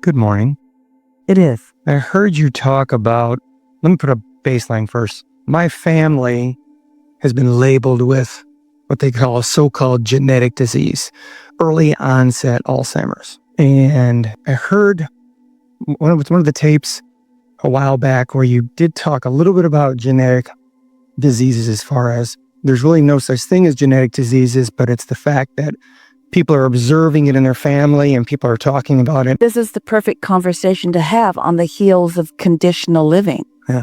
Good morning. It is. I heard you talk about, let me put a baseline first. My family has been labeled with what they call a so-called genetic disease, early onset Alzheimer's. And I heard one of the tapes a while back where you did talk a little bit about genetic diseases, as far as there's really no such thing as genetic diseases, but it's the fact that people are observing it in their family and people are talking about it. This is the perfect conversation to have on the heels of conditional living. Yeah.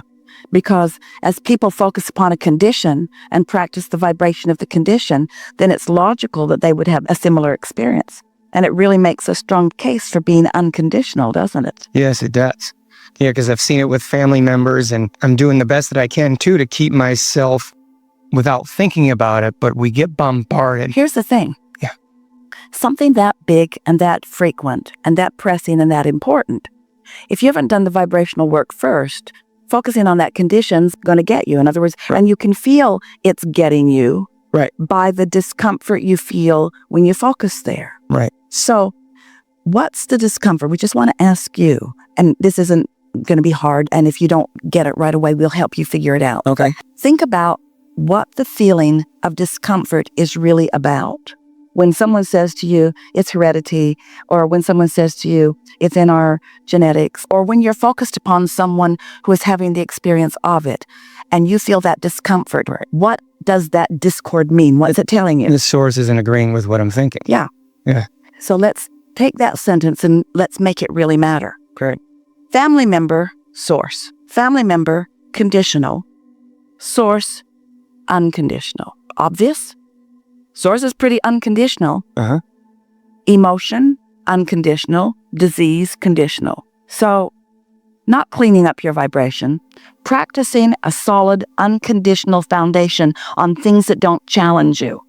Because as people focus upon a condition and practice the vibration of the condition, then it's logical that they would have a similar experience. And it really makes a strong case for being unconditional, doesn't it? Yes, it does. Yeah, because I've seen it with family members, and I'm doing the best that I can too to keep myself without thinking about it, but we get bombarded. Here's the thing. Yeah. Something that big and that frequent and that pressing and that important, if you haven't done the vibrational work first, focusing on that condition's going to get you. In other words, and you can feel it's getting you Right. by the discomfort you feel when you focus there. Right. So what's the discomfort? We just want to ask you, and this isn't going to be hard, and if you don't get it right away, we'll help you figure it out. Okay. Think about what the feeling of discomfort is really about. When someone says to you, it's heredity, or when someone says to you, it's in our genetics, or when you're focused upon someone who is having the experience of it, and you feel that discomfort, what does that discord mean? What is it telling you? The source isn't agreeing with what I'm thinking. Yeah. Yeah. So let's take that sentence and let's make it really matter. Great. Family member, source. Family member, conditional. Source, unconditional. Obvious? Source is pretty unconditional. Uh-huh. Emotion, unconditional. Disease, conditional. So, not cleaning up your vibration, practicing a solid, unconditional foundation on things that don't challenge you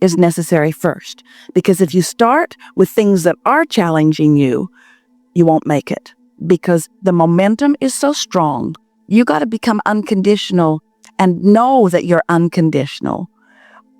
is necessary first. Because if you start with things that are challenging you, you won't make it. Because the momentum is so strong, you got to become unconditional and know that you're unconditional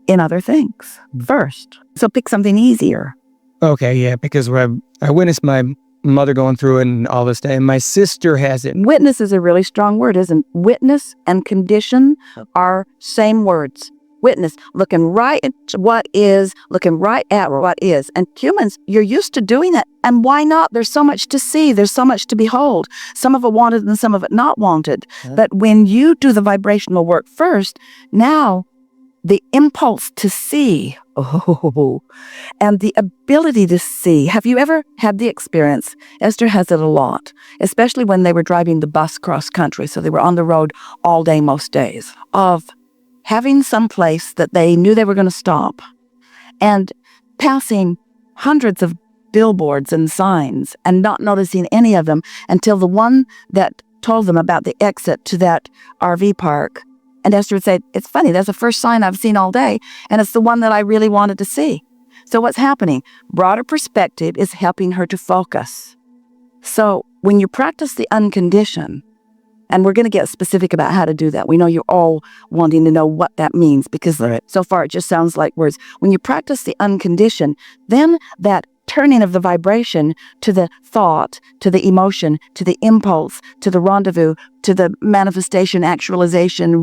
in other things first. So pick something easier. Okay, yeah, because I witnessed my mother going through it and all this day, and my sister has it. Witness is a really strong word, isn't it? Witness and condition are same words. Witness, looking right at what is, looking right at what is. And humans, you're used to doing that. And why not? There's so much to see. There's so much to behold. Some of it wanted and some of it not wanted. Yeah. But when you do the vibrational work first, now the impulse to see, and the ability to see. Have you ever had the experience? Esther has it a lot, especially when they were driving the bus cross country. So they were on the road all day, most days, of having some place that they knew they were going to stop and passing hundreds of billboards and signs and not noticing any of them until the one that told them about the exit to that RV park. And Esther would say, it's funny, that's the first sign I've seen all day, and it's the one that I really wanted to see. So what's happening? Broader perspective is helping her to focus. So when you practice the unconditioned, and we're going to get specific about how to do that. We know you're all wanting to know what that means because so far it just sounds like words. When you practice the unconditioned, then that turning of the vibration to the thought, to the emotion, to the impulse, to the rendezvous, to the manifestation, actualization,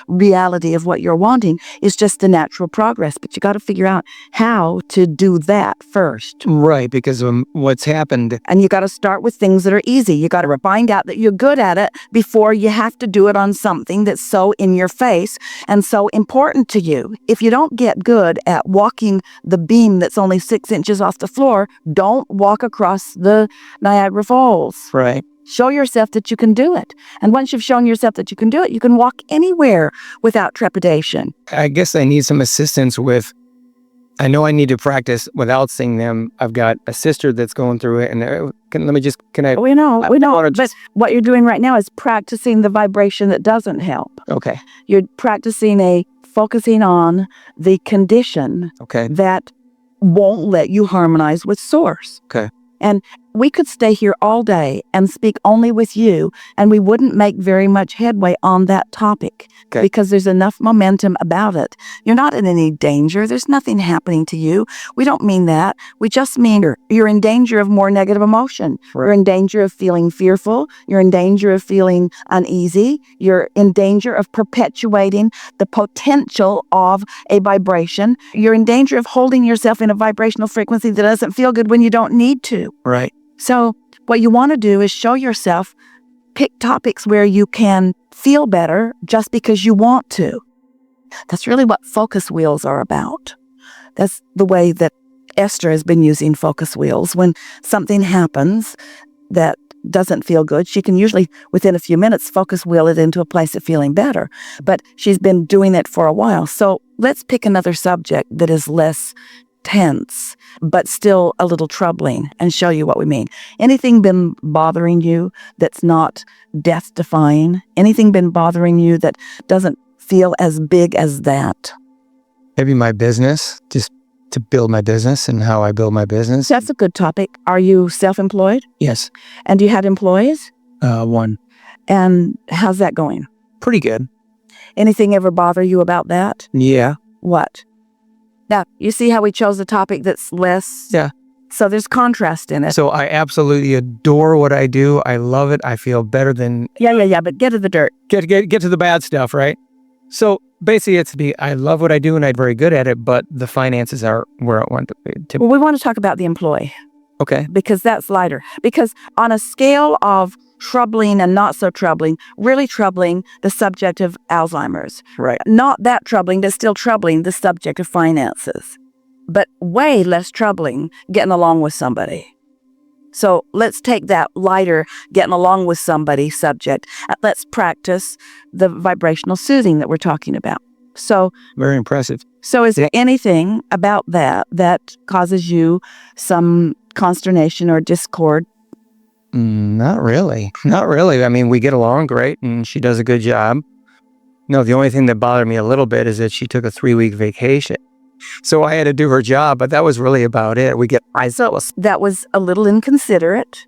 reality of what you're wanting is just the natural progress. But you got to figure out how to do that first. Right, because what's happened. And you got to start with things that are easy. You got to find out that you're good at it before you have to do it on something that's so in your face and so important to you. If you don't get good at walking the beam that's only 6 inches off the floor, don't walk across the Niagara Falls. Right. Show yourself that you can do it. And once you've shown yourself that you can do it, you can walk anywhere without trepidation. I guess I need some assistance with, I know I need to practice without seeing them. I've got a sister that's going through it, and We know, but what you're doing right now is practicing the vibration that doesn't help. Okay. You're practicing focusing on the condition Okay. that won't let you harmonize with source. Okay. And we could stay here all day and speak only with you, and we wouldn't make very much headway on that topic because there's enough momentum about it. You're not in any danger. There's nothing happening to you. We don't mean that. We just mean you're in danger of more negative emotion. You're in danger of feeling fearful. You're in danger of feeling uneasy. You're in danger of perpetuating the potential of a vibration. You're in danger of holding yourself in a vibrational frequency that doesn't feel good when you don't need to. Right. So what you want to do is show yourself, pick topics where you can feel better just because you want to. That's really what focus wheels are about. That's the way that Esther has been using focus wheels. When something happens that doesn't feel good, she can usually, within a few minutes, focus wheel it into a place of feeling better. But she's been doing it for a while. So let's pick another subject that is less tense, but still a little troubling, and show you what we mean. Anything been bothering you that's not death-defying? Anything been bothering you that doesn't feel as big as that? Maybe my business, just to build my business and how I build my business. That's a good topic. Are you self-employed? Yes. And do you have employees? One. And how's that going? Pretty good. Anything ever bother you about that? Yeah. What? Now, you see how we chose a topic that's less? Yeah. So there's contrast in it. So I absolutely adore what I do. I love it. I feel better than... Yeah, but get to the dirt. Get to the bad stuff, right? So basically, I love what I do and I'm very good at it, but the finances are where I want to. Well, we want to talk about the employee. Okay. Because that's lighter. Because on a scale of troubling and not so troubling, really troubling, the subject of Alzheimer's. Right. Not that troubling, but still troubling, the subject of finances. But way less troubling, getting along with somebody. So let's take that lighter, getting along with somebody subject, and let's practice the vibrational soothing that we're talking about. So very impressive. So is there anything about that causes you some consternation or discord? Not really. Not really. I mean, we get along great and she does a good job. No, the only thing that bothered me a little bit is that she took a 3-week vacation. So I had to do her job, but that was really about it. So that was a little inconsiderate.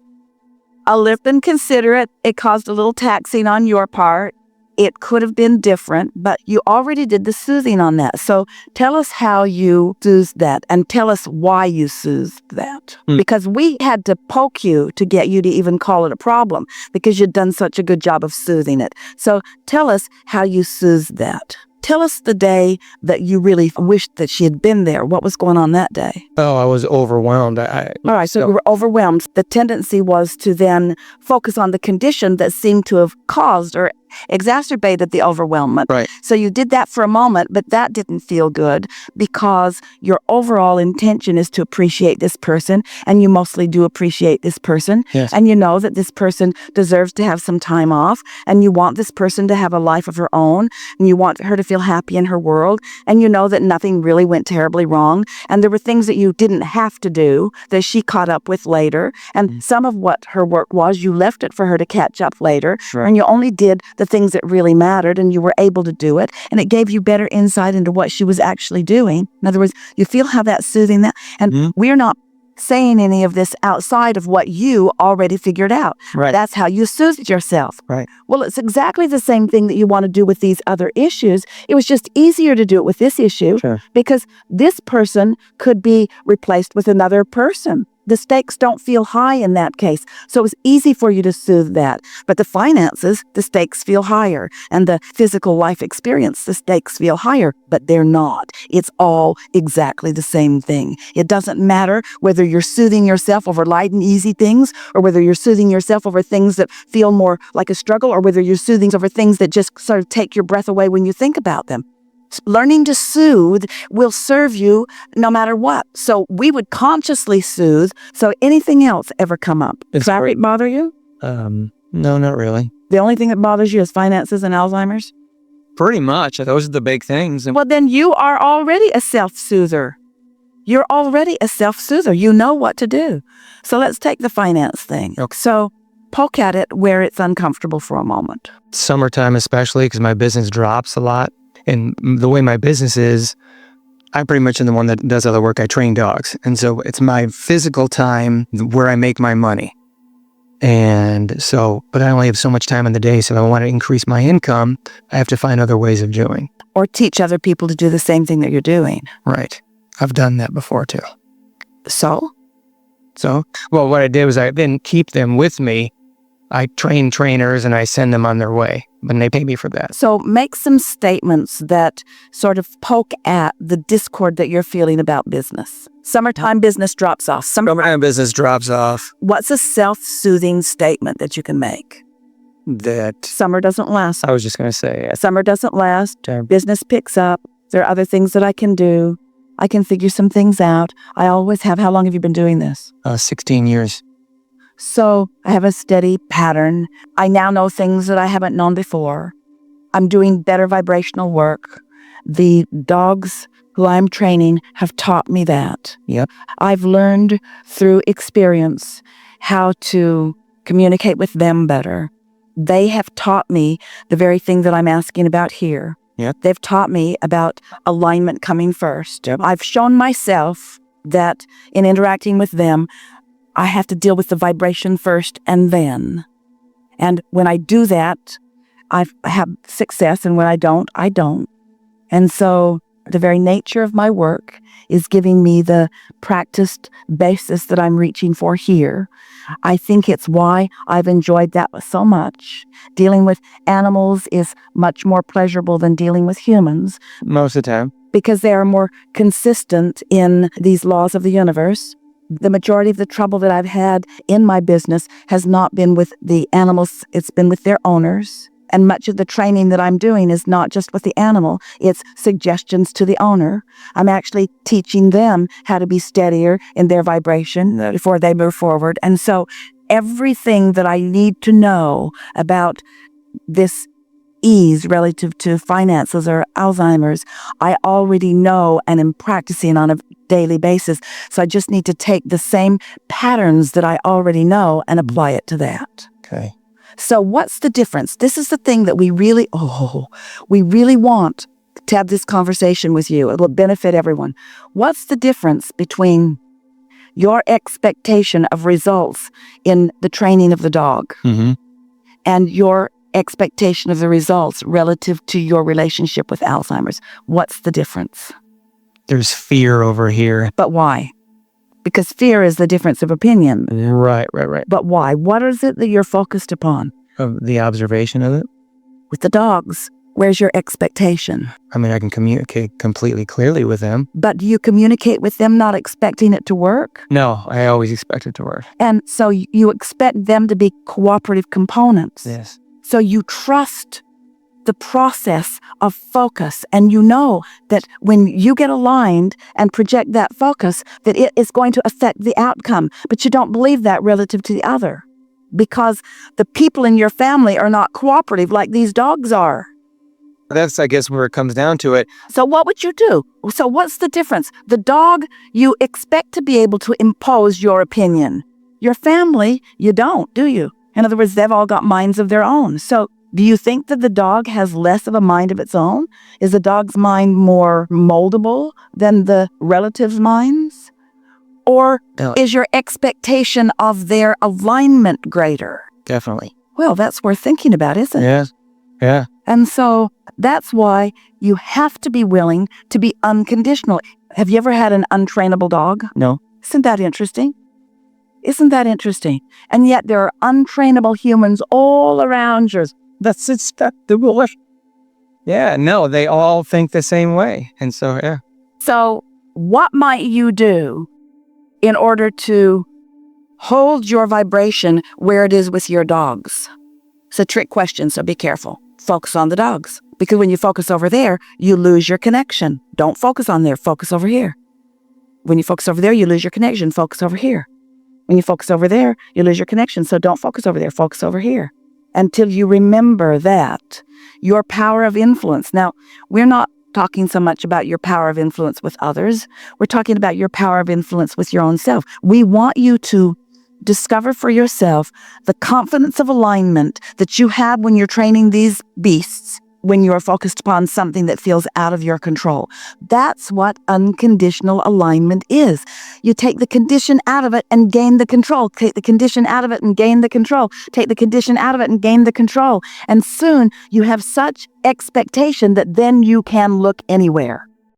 It caused a little taxing on your part. It could have been different, but you already did the soothing on that. So tell us how you soothed that, and tell us why you soothed that. Because we had to poke you to get you to even call it a problem, because you'd done such a good job of soothing it. So tell us how you soothed that. Tell us the day that you really wished that she had been there. What was going on that day? Oh, I was overwhelmed. All right, so you were overwhelmed. The tendency was to then focus on the condition that seemed to have caused or exacerbated the overwhelmment. Right. So you did that for a moment, but that didn't feel good because your overall intention is to appreciate this person, and you mostly do appreciate this person. Yes. And you know that this person deserves to have some time off, and you want this person to have a life of her own, and you want her to feel happy in her world, and you know that nothing really went terribly wrong, and there were things that you didn't have to do that she caught up with later, and some of what her work was, you left it for her to catch up later, and you only did the things that really mattered, and you were able to do it, and it gave you better insight into what she was actually doing. In other words, you feel how that's soothing that, and we're not saying any of this outside of what you already figured out. Right. That's how you soothed yourself. Right. Well, it's exactly the same thing that you want to do with these other issues. It was just easier to do it with this issue because this person could be replaced with another person. The stakes don't feel high in that case. So it was easy for you to soothe that. But the finances, the stakes feel higher. And the physical life experience, the stakes feel higher. But they're not. It's all exactly the same thing. It doesn't matter whether you're soothing yourself over light and easy things, or whether you're soothing yourself over things that feel more like a struggle, or whether you're soothing over things that just sort of take your breath away when you think about them. Learning to soothe will serve you no matter what. So we would consciously soothe. So anything else ever come up? Does that bother you? No, not really. The only thing that bothers you is finances and Alzheimer's? Pretty much. Those are the big things. Well, then you are already a self-soother. You're already a self-soother. You know what to do. So let's take the finance thing. Okay. So poke at it where it's uncomfortable for a moment. Summertime especially, because my business drops a lot. And the way my business is, I'm pretty much the one that does all the work. I train dogs. And so it's my physical time where I make my money. And so, but I only have so much time in the day. So if I want to increase my income, I have to find other ways of doing. Or teach other people to do the same thing that you're doing. Right. I've done that before too. So, well, what I did was I didn't keep them with me. I train trainers and I send them on their way, and they pay me for that. So make some statements that sort of poke at the discord that you're feeling about business. Summertime business drops off. Summertime business drops off. What's a self-soothing statement that you can make? That Summer doesn't last. I was just going to say. Summer doesn't last. Business picks up. There are other things that I can do. I can figure some things out. I always have. How long have you been doing this? 16 years. So I have a steady pattern. I now know things that I haven't known before. I'm doing better vibrational work. The dogs who I'm training have taught me that. Yep. I've learned through experience how to communicate with them better. They have taught me the very thing that I'm asking about here. Yep. They've taught me about alignment coming first. Yep. I've shown myself that in interacting with them, I have to deal with the vibration first and then. And when I do that, I have success, and when I don't, I don't. And so the very nature of my work is giving me the practiced basis that I'm reaching for here. I think it's why I've enjoyed that so much. Dealing with animals is much more pleasurable than dealing with humans. Most of the time. Because they are more consistent in these laws of the universe. The majority of the trouble that I've had in my business has not been with the animals, it's been with their owners. And much of the training that I'm doing is not just with the animal, it's suggestions to the owner. I'm actually teaching them how to be steadier in their vibration before they move forward. And so everything that I need to know about this ease relative to finances or Alzheimer's, I already know and am practicing on a daily basis. So I just need to take the same patterns that I already know and apply it to that. Okay. So what's the difference? This is the thing that we really want to have this conversation with you. It will benefit everyone. What's the difference between your expectation of results in the training of the dog and your expectation of the results relative to your relationship with Alzheimer's? What's the difference? There's fear over here. But why? Because fear is the difference of opinion. Right. But why? What is it that you're focused upon? Of the observation of it? With the dogs, where's your expectation? I mean, I can communicate completely clearly with them. But do you communicate with them not expecting it to work? No, I always expect it to work. And so you expect them to be cooperative components. Yes. So you trust the process of focus, and you know that when you get aligned and project that focus, that it is going to affect the outcome. But you don't believe that relative to the other, because the people in your family are not cooperative like these dogs are. That's, I guess, where it comes down to it. So what would you do? So what's the difference? The dog, you expect to be able to impose your opinion. Your family, you don't, do you? In other words, they've all got minds of their own. So do you think that the dog has less of a mind of its own? Is the dog's mind more moldable than the relatives' minds? Or is your expectation of their alignment greater? Definitely. Well, that's worth thinking about, isn't it? Yes. Yeah. And so that's why you have to be willing to be unconditional. Have you ever had an untrainable dog? No. Isn't that interesting? Isn't that interesting? And yet there are untrainable humans all around you. That's acceptable. Yeah, no, they all think the same way. And so, yeah. So what might you do in order to hold your vibration where it is with your dogs? It's a trick question, so be careful. Focus on the dogs. Because when you focus over there, you lose your connection. Don't focus on there, focus over here. When you focus over there, you lose your connection, focus over here. When you focus over there, you lose your connection, so don't focus over there, focus over here. Until you remember that, your power of influence. Now, we're not talking so much about your power of influence with others. We're talking about your power of influence with your own self. We want you to discover for yourself the confidence of alignment that you have when you're training these beasts when you are focused upon something that feels out of your control. That's what unconditional alignment is. You take the condition out of it and gain the control. Take the condition out of it and gain the control. Take the condition out of it and gain the control. And soon you have such expectation that then you can look anywhere.